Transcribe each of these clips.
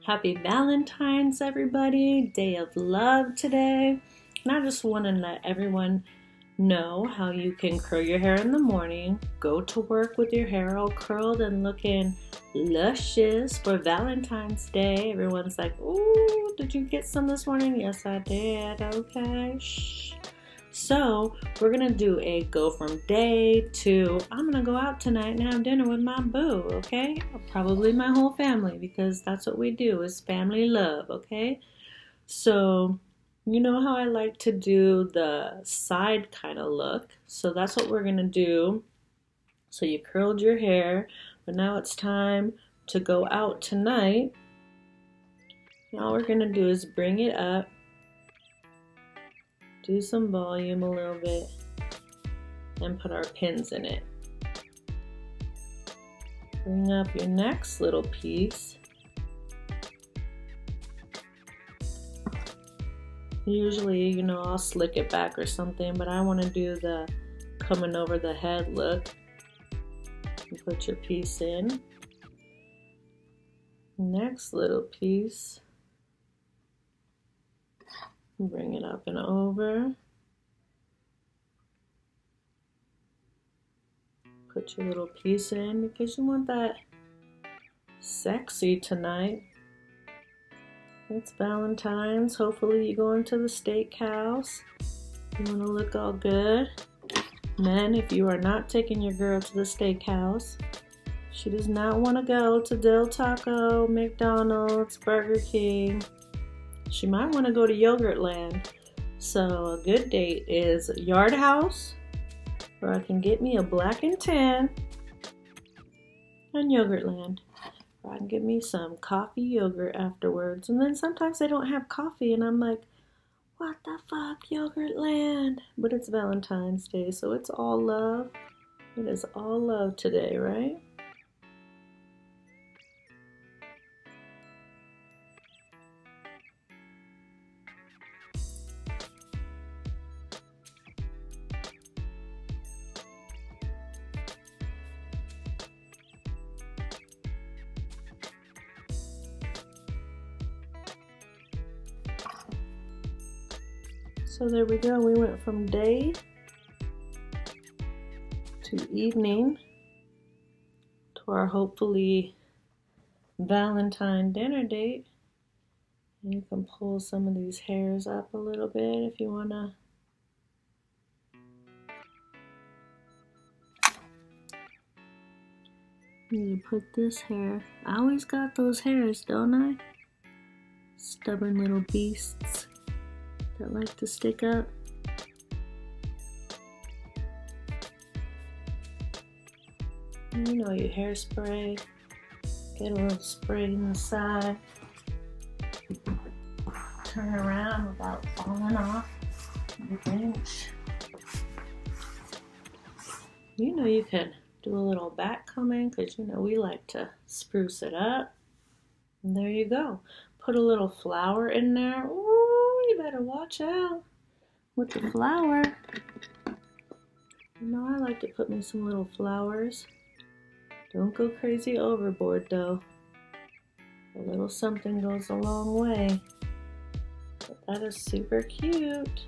Happy Valentine's, everybody. Day of love today. And I just want to let everyone know how you can curl your hair in the morning, go to work with your hair all curled and looking luscious for Valentine's Day. Everyone's like, ooh, did you get some this morning? Yes, I did. Okay, shh. So we're gonna do a go from day to I'm gonna go out tonight and have dinner with my boo, okay? Probably my whole family, because that's what we do, is family love, okay? So you know how I like to do the side kind of look, so that's what we're gonna do. So you curled your hair, but now it's time to go out tonight. And all we're gonna do is bring it up, do some volume a little bit, and put our pins in it. Bring up your next little piece. Usually, I'll slick it back or something, but I want to do the coming over the head look. You put your piece in. Next little piece. Bring it up and over. Put your little piece in because you want that sexy tonight. It's Valentine's. Hopefully you're going to the steakhouse. You want to look all good. Men, if you are not taking your girl to the steakhouse, she does not want to go to Del Taco, McDonald's, Burger King. She might want to go to Yogurtland. So a good date is Yard House, where I can get me a black and tan, and Yogurtland, where I can get me some coffee yogurt afterwards. And then sometimes they don't have coffee and I'm like, what the fuck, Yogurtland? But it's Valentine's Day, so it's all love. It is all love today, right? So there we go. We went from day to evening to our hopefully Valentine dinner date. And you can pull some of these hairs up a little bit if you want to. You put this hair. I always got those hairs, don't I? Stubborn little beasts that like to stick up. Your hairspray. Get a little spray in the side. Turn around without falling off the bench. You can do a little back combing because we like to spruce it up. And there you go. Put a little flower in there. Ooh, you better watch out with the flower. I like to put me some little flowers. Don't go crazy overboard though. A little something goes a long way. But that is super cute,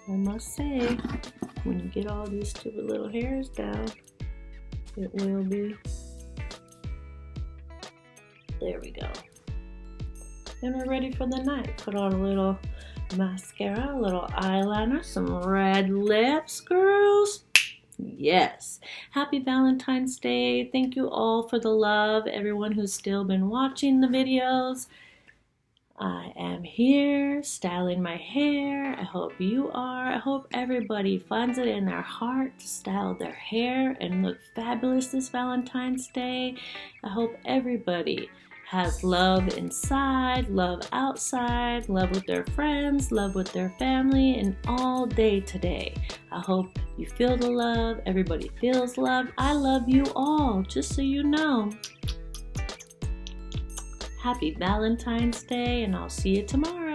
I must say. When you get all these stupid little hairs down, it will be. There we go. And we're ready for the night. Put on a little mascara, a little eyeliner, some red lips, girls. Yes. Happy Valentine's Day. Thank you all for the love. Everyone who's still been watching the videos. I am here styling my hair. I hope you are. I hope everybody finds it in their heart to style their hair and look fabulous this Valentine's Day. I hope everybody has love inside, love outside, love with their friends, love with their family, and all day today. I hope you feel the love, everybody feels love. I love you all, just so you know. Happy Valentine's Day, and I'll see you tomorrow.